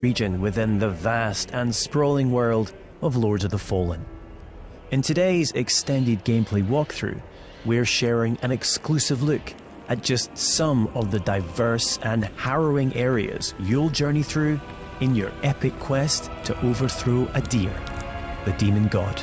region within the vast and sprawling world of Lords of the Fallen. In today's extended gameplay walkthrough, we're sharing an exclusive look at just some of the diverse and harrowing areas you'll journey through in your epic quest to overthrow Adir, the demon god.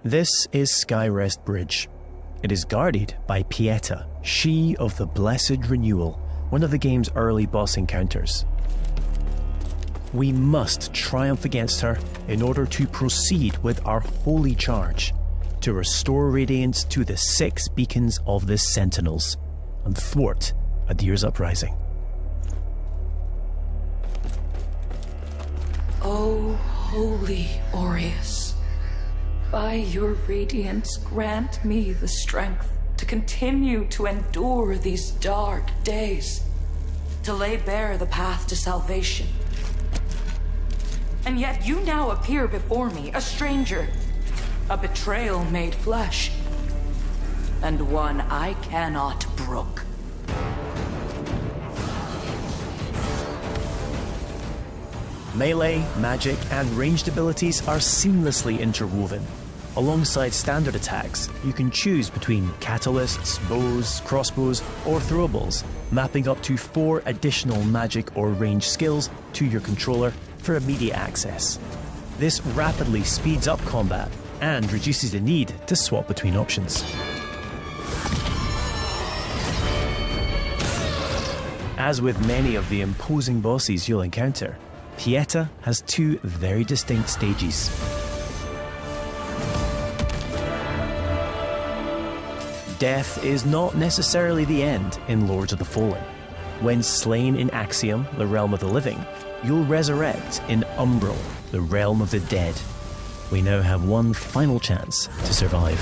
This is Skyrest Bridge. It is guarded by Pieta, she of the Blessed Renewal, one of the game's early boss encounters. We must triumph against her in order to proceed with our holy charge, to restore radiance to the 6 beacons of the Sentinels, and thwart Adir's uprising. O holy Aureus, by your radiance grant me the strength to continue to endure these dark days, to lay bare the path to salvation. And yet you now appear before me, a stranger, a betrayal made flesh, and one I cannot brook. Melee, magic, and ranged abilities are seamlessly interwoven. Alongside standard attacks, you can choose between catalysts, bows, crossbows, or throwables, mapping up to 4 additional magic or range skills to your controller for immediate access. This rapidly speeds up combat and reduces the need to swap between options. As with many of the imposing bosses you'll encounter, Pieta has 2 very distinct stages. Death is not necessarily the end in Lords of the Fallen. When slain in Axiom, the realm of the living, you'll resurrect in Umbral, the realm of the dead. We now have one final chance to survive.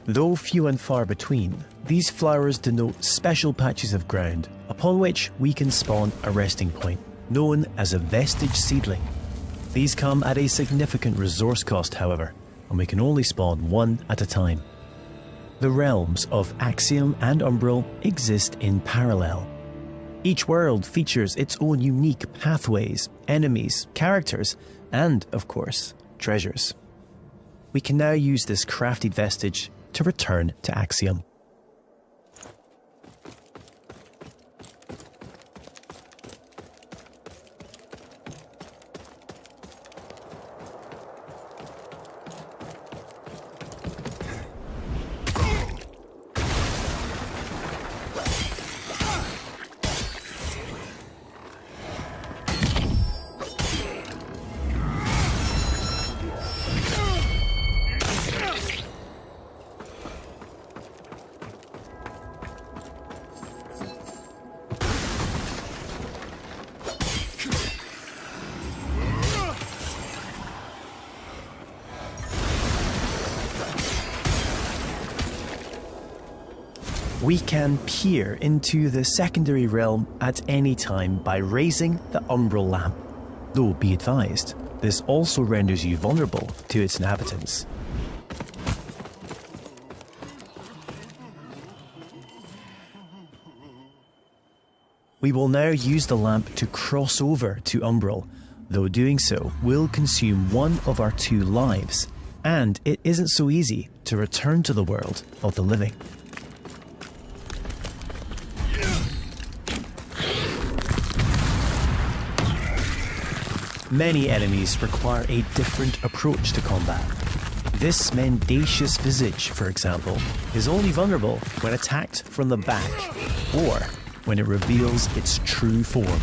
Though few and far between, these flowers denote special patches of ground upon which we can spawn a resting point, known as a vestige seedling. These come at a significant resource cost, however, and we can only spawn 1 at a time. The realms of Axiom and Umbral exist in parallel. Each world features its own unique pathways, enemies, characters, and, of course, treasures. We can now use this crafted vestige to return to Axiom. We can peer into the secondary realm at any time by raising the Umbral lamp. Though be advised, this also renders you vulnerable to its inhabitants. We will now use the lamp to cross over to Umbral, though doing so will consume 1 of our 2 lives, and it isn't so easy to return to the world of the living. Many enemies require a different approach to combat. This mendacious visage, for example, is only vulnerable when attacked from the back or when it reveals its true form.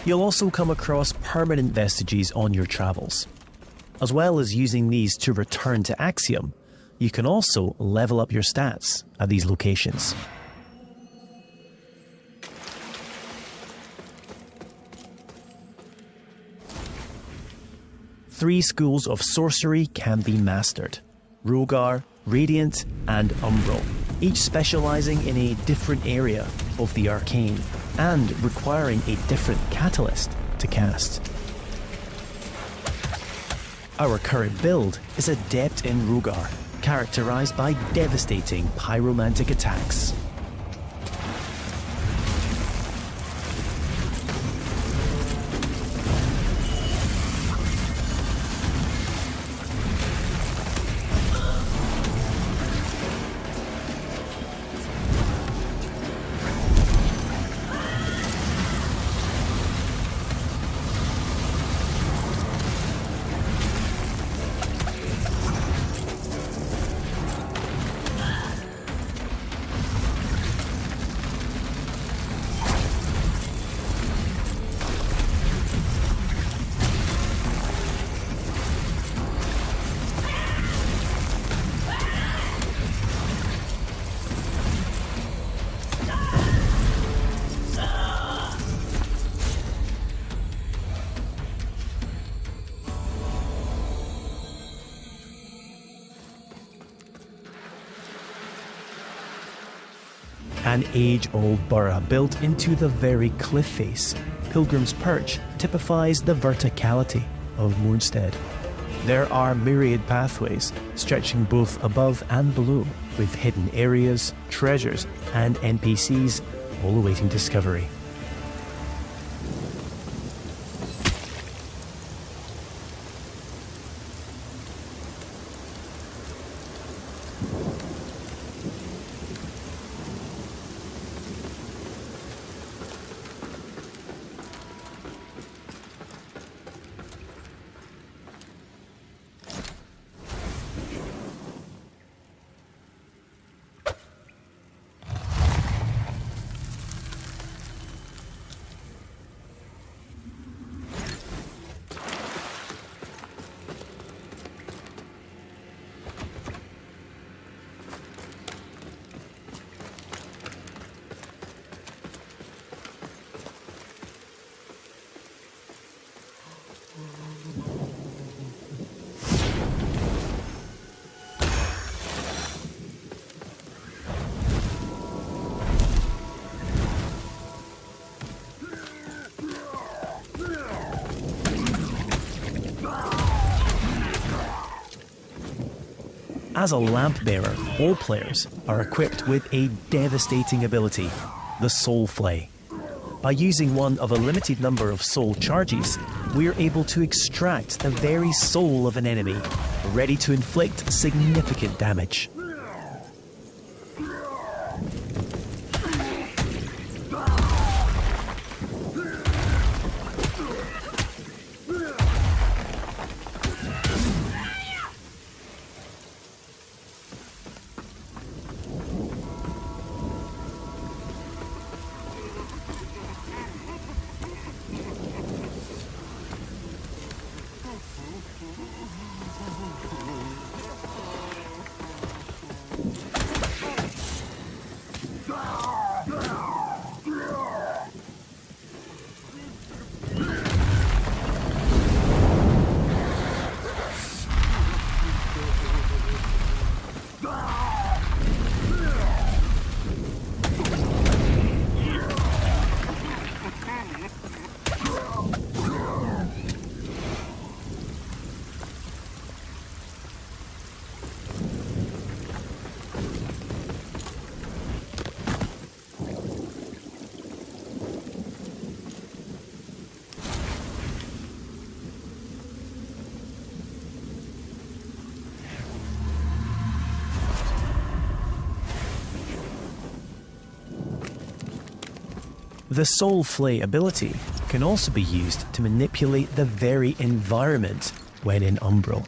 You'll also come across permanent vestiges on your travels. As well as using these to return to Axiom, you can also level up your stats at these locations. Three schools of sorcery can be mastered: Rogar, Radiant, and Umbral, each specializing in a different area of the arcane and requiring a different catalyst to cast. Our current build is adept in Rogar, characterized by devastating pyromantic attacks. An age-old borough built into the very cliff face, Pilgrim's Perch typifies the verticality of Moonstead. There are myriad pathways stretching both above and below, with hidden areas, treasures, and NPCs all awaiting discovery. As a lamp bearer, all players are equipped with a devastating ability, the Soul Flay. By using one of a limited number of soul charges, we're able to extract the very soul of an enemy, ready to inflict significant damage. The Soul Flay ability can also be used to manipulate the very environment when in Umbral.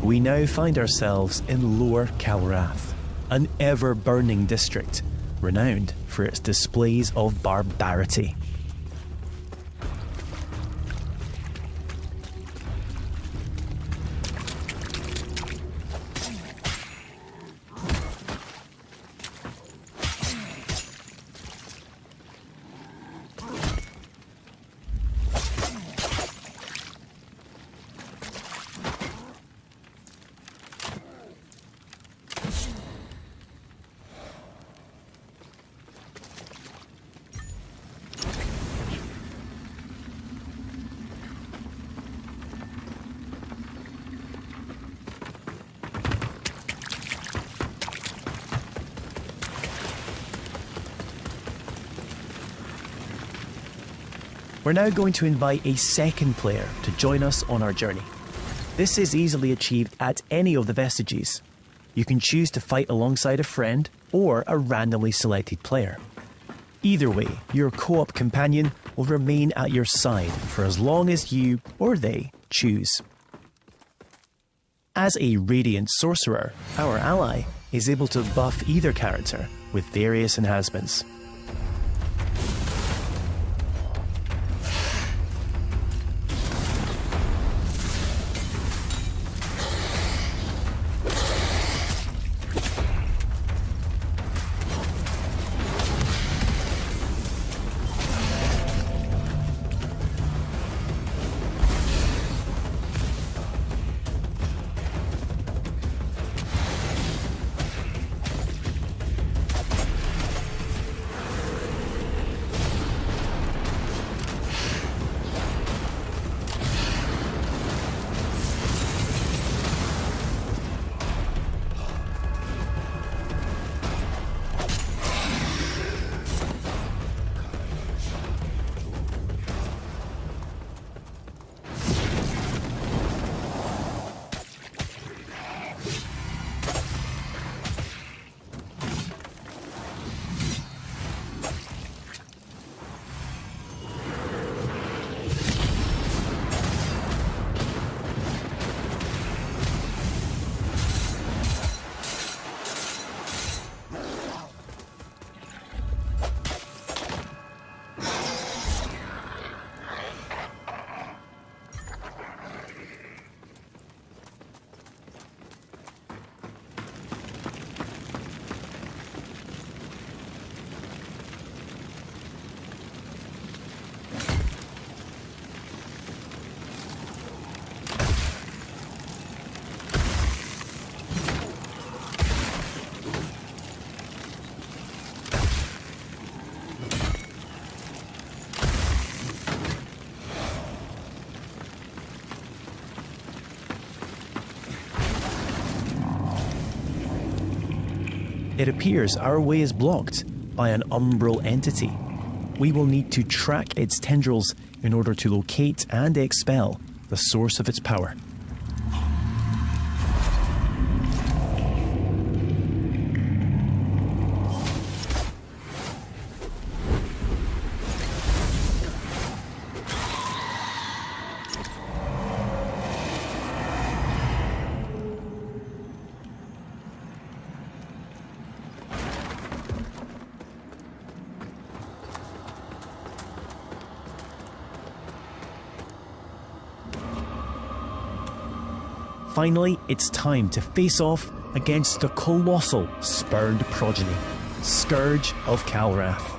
We now find ourselves in Lower Calrath, an ever-burning district, renowned for its displays of barbarity. We're now going to invite a second player to join us on our journey. This is easily achieved at any of the vestiges. You can choose to fight alongside a friend or a randomly selected player. Either way, your co-op companion will remain at your side for as long as you or they choose. As a Radiant Sorcerer, our ally is able to buff either character with various enhancements. It appears our way is blocked by an umbral entity. We will need to track its tendrils in order to locate and expel the source of its power. finally, it's time to face off against the colossal spurned progeny, Scourge of Calrath.